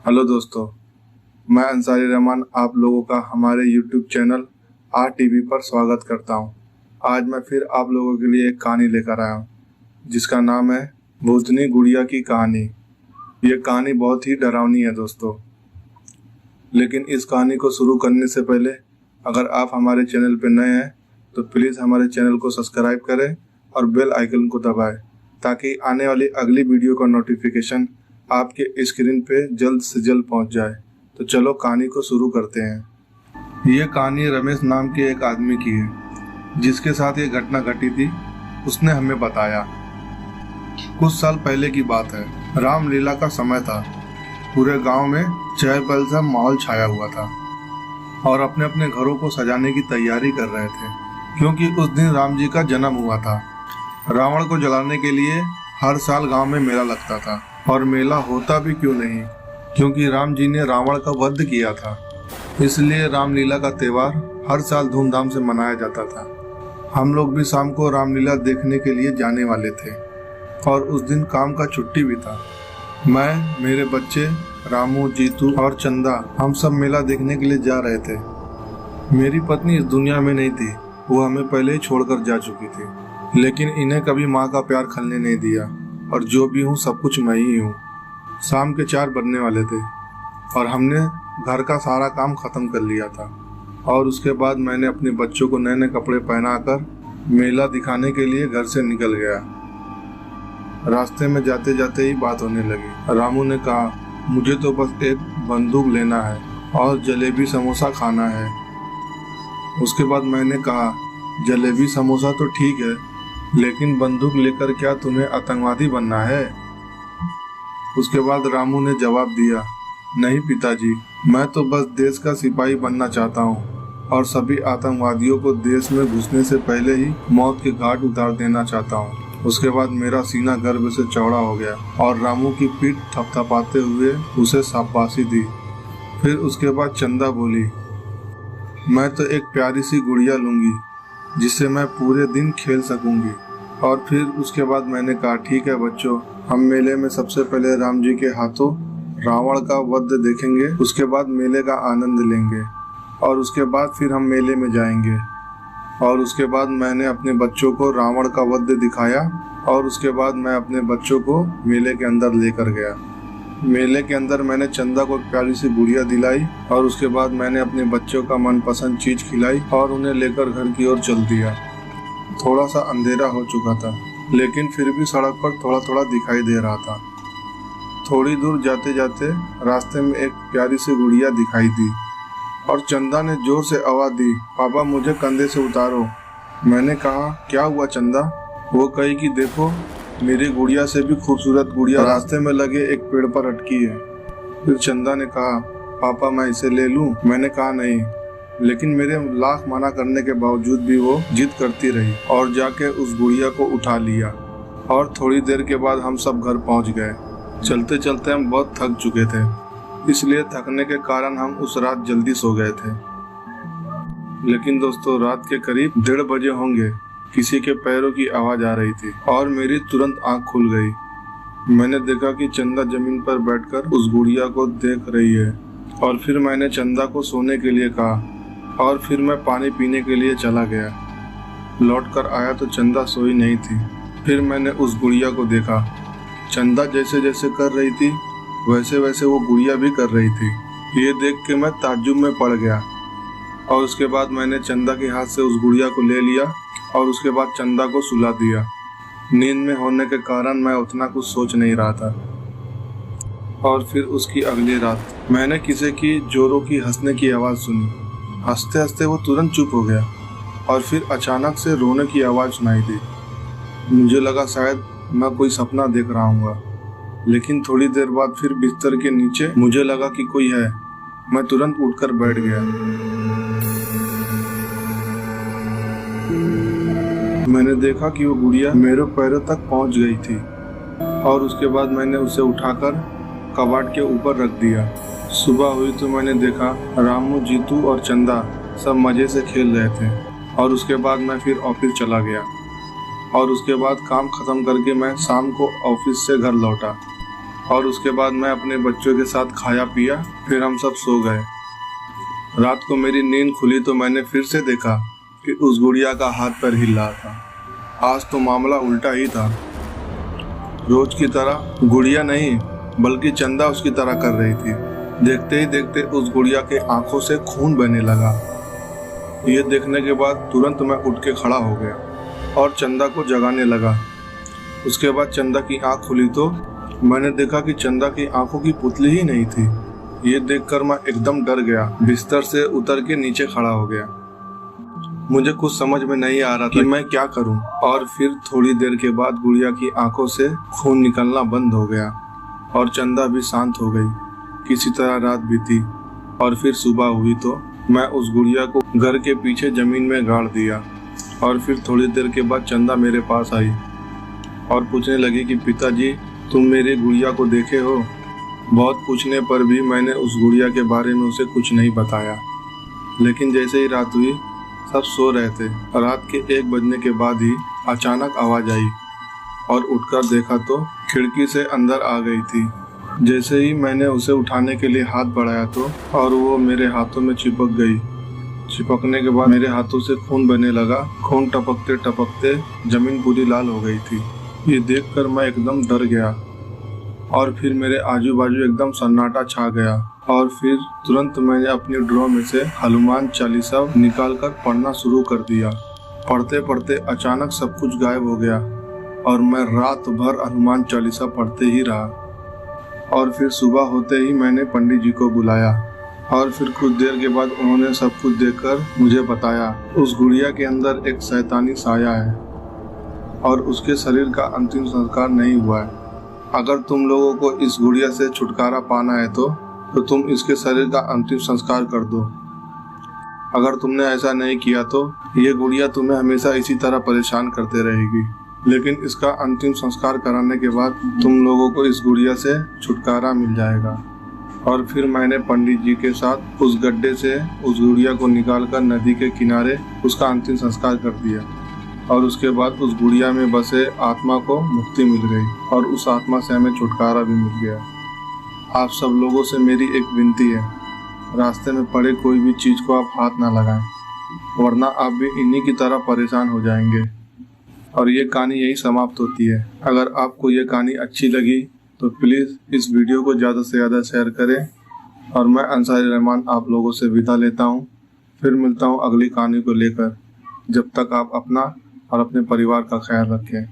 Hello दोस्तों, मैं अंसारी रहमान आप लोगों का हमारे YouTube चैनल RTV पर स्वागत करता हूं। आज मैं फिर आप लोगों के लिए एक कहानी लेकर आया हूं जिसका नाम है भूतनी गुड़िया की कहानी। ये कहानी बहुत ही डरावनी है दोस्तों, लेकिन इस कहानी को शुरू करने से पहले अगर आप हमारे चैनल पर नए हैं तो प्लीज़ हमारे चैनल को सब्सक्राइब करें और बेल आइकन को दबाएं ताकि आने वाली अगली वीडियो का नोटिफिकेशन आपके स्क्रीन पे जल्द से जल्द पहुंच जाए। तो चलो कहानी को शुरू करते हैं। ये कहानी रमेश नाम के एक आदमी की है जिसके साथ ये घटना घटी थी। उसने हमें बताया कुछ साल पहले की बात है। रामलीला का समय था। पूरे गांव में चहल पहल सा माहौल छाया हुआ था और अपने अपने घरों को सजाने की तैयारी कर रहे थे क्योंकि उस दिन राम जी का जन्म हुआ था। रावण को जलाने के लिए हर साल गांव में मेला लगता था और मेला होता भी क्यों नहीं, क्योंकि राम जी ने रावण का वध किया था। इसलिए रामलीला का त्योहार हर साल धूमधाम से मनाया जाता था। हम लोग भी शाम को रामलीला देखने के लिए जाने वाले थे और उस दिन काम का छुट्टी भी था। मैं, मेरे बच्चे रामू, जीतू और चंदा हम सब मेला देखने के लिए जा रहे थे। मेरी पत्नी इस दुनिया में नहीं थी, वो हमें पहले ही छोड़कर जा चुकी थी, लेकिन इन्हें कभी माँ का प्यार खलने नहीं दिया और जो भी हूँ सब कुछ मैं ही हूँ। शाम के 4 बजने वाले थे और हमने घर का सारा काम खत्म कर लिया था और उसके बाद मैंने अपने बच्चों को नए नए कपड़े पहनाकर मेला दिखाने के लिए घर से निकल गया। रास्ते में जाते जाते ही बात होने लगी। रामू ने कहा, मुझे तो बस एक बंदूक लेना है और जलेबी समोसा खाना है। उसके बाद मैंने कहा, जलेबी समोसा तो ठीक है, लेकिन बंदूक लेकर क्या तुम्हें आतंकवादी बनना है? उसके बाद रामू ने जवाब दिया, नहीं पिताजी, मैं तो बस देश का सिपाही बनना चाहता हूँ और सभी आतंकवादियों को देश में घुसने से पहले ही मौत के घाट उतार देना चाहता हूँ। उसके बाद मेरा सीना गर्व से चौड़ा हो गया और रामू की पीठ थपथपाते हुए उसे शाबाशी दी। फिर उसके बाद चंदा बोली, मैं तो एक प्यारी सी गुड़िया लूंगी जिससे मैं पूरे दिन खेल सकूंगी। और फिर उसके बाद मैंने कहा, ठीक है बच्चों, हम मेले में सबसे पहले राम जी के हाथों रावण का वध देखेंगे, उसके बाद मेले का आनंद लेंगे और उसके बाद फिर हम मेले में जाएंगे। और उसके बाद मैंने अपने बच्चों को रावण का वध दिखाया और उसके बाद मैं अपने बच्चों को मेले के अंदर लेकर गया। मेले के अंदर मैंने चंदा को एक प्यारी सी गुड़िया दिलाई और उसके बाद मैंने अपने बच्चों का मनपसंद चीज खिलाई और उन्हें लेकर घर की ओर चल दिया। थोड़ा सा अंधेरा हो चुका था, लेकिन फिर भी सड़क पर थोड़ा थोड़ा दिखाई दे रहा था। थोड़ी दूर जाते जाते रास्ते में एक प्यारी सी गुड़िया दिखाई दी और चंदा ने जोर से आवाज दी, पापा मुझे कंधे से उतारो। मैंने कहा, क्या हुआ चंदा? वो कही कि देखो, मेरी गुड़िया से भी खूबसूरत गुड़िया रास्ते में लगे एक पेड़ पर अटकी है। फिर चंदा ने कहा, पापा मैं इसे ले लूं? मैंने कहा नहीं, लेकिन मेरे लाख मना करने के बावजूद भी वो जिद करती रही और जाके उस गुड़िया को उठा लिया। और थोड़ी देर के बाद हम सब घर पहुंच गए। चलते चलते हम बहुत थक चुके थे, इसलिए थकने के कारण हम उस रात जल्दी सो गए थे। लेकिन दोस्तों, रात के करीब 1:30 बजे होंगे, किसी के पैरों की आवाज आ रही थी और मेरी तुरंत आंख खुल गई। मैंने देखा कि चंदा जमीन पर बैठकर उस गुड़िया को देख रही है और फिर मैंने चंदा को सोने के लिए कहा और फिर मैं पानी पीने के लिए चला गया। लौट कर आया तो चंदा सोई नहीं थी। फिर मैंने उस गुड़िया को देखा। चंदा जैसे जैसे कर रही थी वैसे वैसे वो गुड़िया भी कर रही थी। ये देख के मैं ताज्जुब में पड़ गया और उसके बाद मैंने चंदा के हाथ से उस गुड़िया को ले लिया और उसके बाद चंदा को सुला दिया। नींद में होने के कारण मैं उतना कुछ सोच नहीं रहा था। और फिर उसकी अगली रात मैंने किसी की जोरों की हंसने की आवाज़ सुनी। हंसते हंसते वो तुरंत चुप हो गया और फिर अचानक से रोने की आवाज़ सुनाई दी। मुझे लगा शायद मैं कोई सपना देख रहा हूँ, लेकिन थोड़ी देर बाद फिर बिस्तर के नीचे मुझे लगा कि कोई है। मैं तुरंत उठकर बैठ गया। मैंने देखा कि वो गुड़िया मेरे पैरों तक पहुंच गई थी और उसके बाद मैंने उसे उठाकर कबाड़ के ऊपर रख दिया। सुबह हुई तो मैंने देखा रामू, जीतू और चंदा सब मजे से खेल रहे थे और उसके बाद मैं फिर ऑफिस चला गया और उसके बाद काम खत्म करके मैं शाम को ऑफिस से घर लौटा। और उसके बाद मैं अपने बच्चों के साथ खाया पिया, फिर हम सब सो गए। रात को मेरी नींद खुली तो मैंने फिर से देखा कि उस गुड़िया का हाथ पैर हिल रहा था। आज तो मामला उल्टा ही था। रोज की तरह गुड़िया नहीं बल्कि चंदा उसकी तरह कर रही थी। देखते ही देखते उस गुड़िया के आंखों से खून बहने लगा। ये देखने के बाद तुरंत मैं उठ के खड़ा हो गया और चंदा को जगाने लगा। उसके बाद चंदा की आंख खुली तो मैंने देखा कि चंदा की आंखों की पुतली ही नहीं थी। ये देखकर मैं एकदम डर गया, बिस्तर से उतर के नीचे खड़ा हो गया। मुझे कुछ समझ में नहीं आ रहा था कि मैं क्या करूं। और फिर थोड़ी देर के बाद गुड़िया की आंखों से खून निकलना बंद हो गया और चंदा भी शांत हो गई। किसी तरह रात बीती और फिर सुबह हुई तो मैं उस गुड़िया को घर के पीछे जमीन में गाड़ दिया। और फिर थोड़ी देर के बाद चंदा मेरे पास आई और पूछने लगी कि पिताजी, तुम मेरी गुड़िया को देखे हो? बहुत पूछने पर भी मैंने उस गुड़िया के बारे में उसे कुछ नहीं बताया। लेकिन जैसे ही रात हुई, सब सो रहे थे। रात के 1 बजने के बाद ही अचानक आवाज आई और उठकर देखा तो खिड़की से अंदर आ गई थी। जैसे ही मैंने उसे उठाने के लिए हाथ बढ़ाया तो और वो मेरे हाथों में चिपक गई। चिपकने के बाद मेरे हाथों से खून बहने लगा। खून टपकते टपकते जमीन पूरी लाल हो गई थी। ये देखकर मैं एकदम डर गया और फिर मेरे आजू बाजू एकदम सन्नाटा छा गया। और फिर तुरंत मैंने अपनी ड्रॉ में से हनुमान चालीसा निकालकर पढ़ना शुरू कर दिया। पढ़ते पढ़ते अचानक सब कुछ गायब हो गया और मैं रात भर हनुमान चालीसा पढ़ते ही रहा। और फिर सुबह होते ही मैंने पंडित जी को बुलाया और फिर कुछ देर के बाद उन्होंने सब कुछ देखकर मुझे बताया उस गुड़िया के अंदर एक शैतानी साया है और उसके शरीर का अंतिम संस्कार नहीं हुआ है। अगर तुम लोगों को इस गुड़िया से छुटकारा पाना है तो तुम इसके शरीर का अंतिम संस्कार कर दो। अगर तुमने ऐसा नहीं किया तो ये गुड़िया तुम्हें हमेशा इसी तरह परेशान करते रहेगी। लेकिन इसका अंतिम संस्कार कराने के बाद तुम लोगों को इस गुड़िया से छुटकारा मिल जाएगा। और फिर मैंने पंडित जी के साथ उस गड्ढे से उस गुड़िया को निकालकर नदी के किनारे उसका अंतिम संस्कार कर दिया। और उसके बाद उस गुड़िया में बसे आत्मा को मुक्ति मिल गई और उस आत्मा से हमें छुटकारा भी मिल गया। आप सब लोगों से मेरी एक विनती है, रास्ते में पड़े कोई भी चीज को आप हाथ ना लगाएं, वरना आप भी इन्हीं की तरह परेशान हो जाएंगे। और ये कहानी यही समाप्त होती है। अगर आपको ये कहानी अच्छी लगी तो प्लीज़ इस वीडियो को ज़्यादा से ज़्यादा शेयर करें। और मैं अंसारी रहमान आप लोगों से विदा लेता हूँ। फिर मिलता हूँ अगली कहानी को लेकर। जब तक आप अपना और अपने परिवार का ख्याल रखें।